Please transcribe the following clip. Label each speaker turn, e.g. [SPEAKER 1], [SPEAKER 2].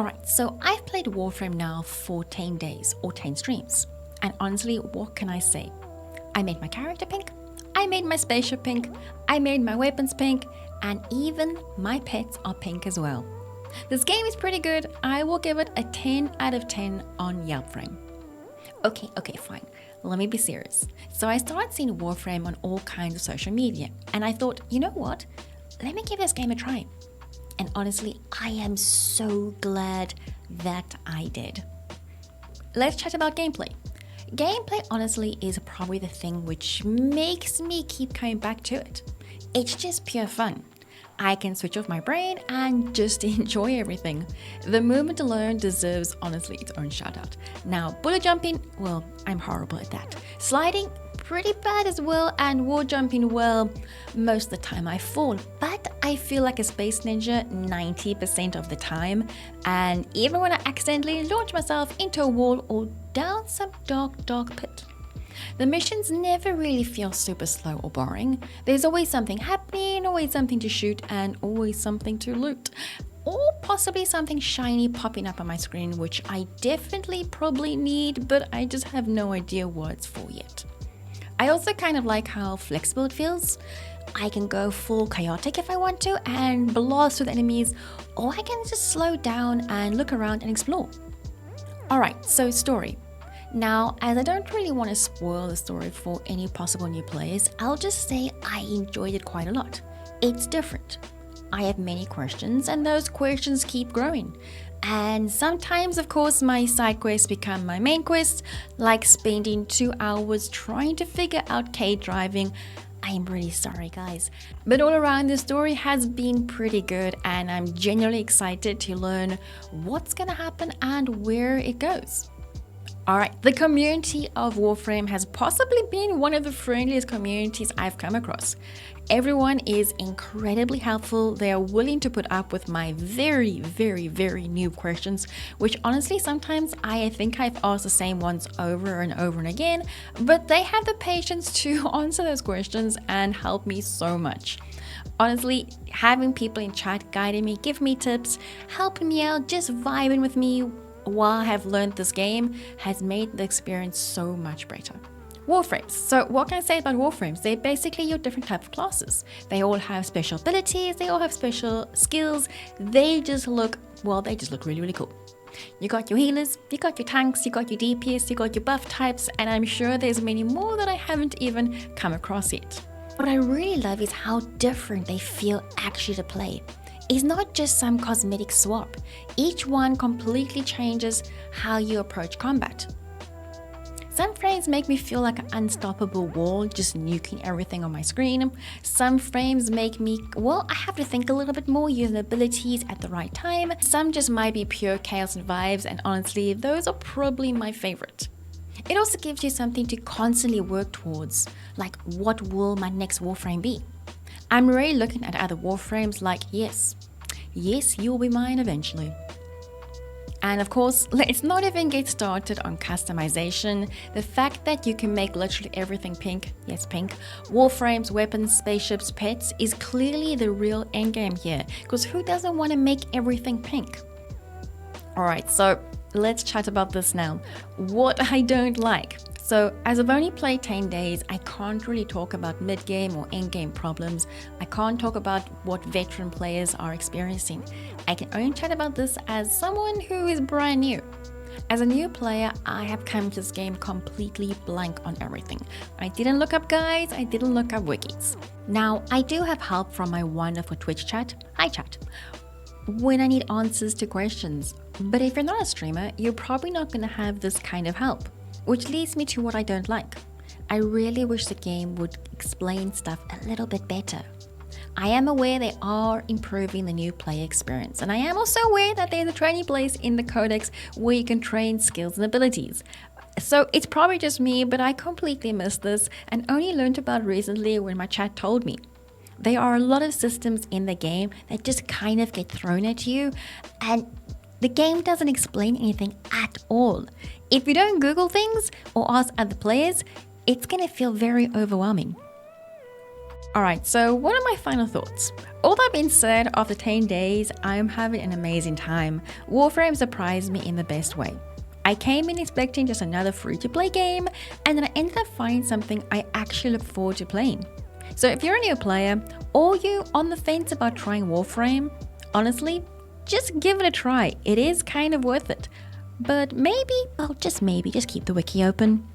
[SPEAKER 1] Alright, so I've played Warframe now for 10 days or 10 streams. And honestly, what can I say? I made my character pink, I made my spaceship pink, I made my weapons pink, and even my pets are pink as well. This game is pretty good. I will give it a 10 out of 10 on Warframe. Okay, fine. Let me be serious. So I started seeing Warframe on all kinds of social media, and I thought, you know what? Let me give this game a try. And honestly, I am so glad that I did. Let's chat about gameplay. Gameplay honestly is probably the thing which makes me keep coming back to it. It's just pure fun. I can switch off my brain and just enjoy everything. The movement alone deserves honestly its own shout out. Now, bullet jumping, well, I'm horrible at that. Sliding, pretty bad as well, and wall jumping, well, most of the time I fall, but I feel like a space ninja 90% of the time, and even when I accidentally launch myself into a wall or down some dark pit. The missions never really feel super slow or boring. There's always something happening, always something to shoot, and always something to loot. Or possibly something shiny popping up on my screen, which I definitely probably need, but I just have no idea what it's for yet. I also kind of like how flexible it feels. I can go full chaotic if I want to and blast with enemies, or I can just slow down and look around and explore. Alright, so story. Now, as I don't really want to spoil the story for any possible new players, I'll just say I enjoyed it quite a lot. It's different. I have many questions, and those questions keep growing. And sometimes, of course, my side quests become my main quests, like spending 2 hours trying to figure out K driving. I am really sorry, guys. But all around, the story has been pretty good, and I'm genuinely excited to learn what's gonna happen and where it goes. Alright, the community of Warframe has possibly been one of the friendliest communities I've come across. Everyone is incredibly helpful. They are willing to put up with my very new questions, which honestly sometimes I think I've asked the same ones over and over and again, but they have the patience to answer those questions and help me so much. Honestly, having people in chat guiding me, giving me tips, helping me out, just vibing with me while I have learned this game has made the experience so much better. Warframes. So what can I say about Warframes? They're basically your different type of classes. They all have special abilities, they all have special skills. They just look really cool. You got your healers, you got your tanks, you got your DPS, you got your buff types, and I'm sure there's many more that I haven't even come across yet. What I really love is how different they feel actually to play. It's not just some cosmetic swap. Each one completely changes how you approach combat. Some frames make me feel like an unstoppable wall, just nuking everything on my screen. Some frames make me, I have to think a little bit more, using abilities at the right time. Some just might be pure chaos and vibes, and honestly, those are probably my favorite. It also gives you something to constantly work towards, like what will my next Warframe be? I'm really looking at other Warframes like, yes, you'll be mine eventually. And of course, let's not even get started on customization. The fact that you can make literally everything pink, yes pink, Warframes, weapons, spaceships, pets is clearly the real endgame here, because who doesn't want to make everything pink? Alright, so let's chat about this now. What I don't like. So, as I've only played 10 days, I can't really talk about mid-game or end-game problems. I can't talk about what veteran players are experiencing. I can only chat about this as someone who is brand new. As a new player, I have come to this game completely blank on everything. I didn't look up guides, I didn't look up wikis. Now, I do have help from my wonderful Twitch chat, hi chat, when I need answers to questions. But if you're not a streamer, you're probably not going to have this kind of help. Which leads me to what I don't like. I really wish the game would explain stuff a little bit better. I am aware they are improving the new player experience, and I am also aware that there's a training place in the codex where you can train skills and abilities. So it's probably just me, but I completely missed this and only learned about it recently when my chat told me. There are a lot of systems in the game that just kind of get thrown at you, and the game doesn't explain anything at all. If you don't Google things or ask other players, it's gonna feel very overwhelming. Alright, so what are my final thoughts? All that being said, after 10 days, I'm having an amazing time. Warframe surprised me in the best way. I came in expecting just another free-to-play game, and then I ended up finding something I actually look forward to playing. So if you're a new player, or you on the fence about trying Warframe, honestly, just give it a try. It is kind of worth it. But maybe, well, just maybe, just keep the wiki open.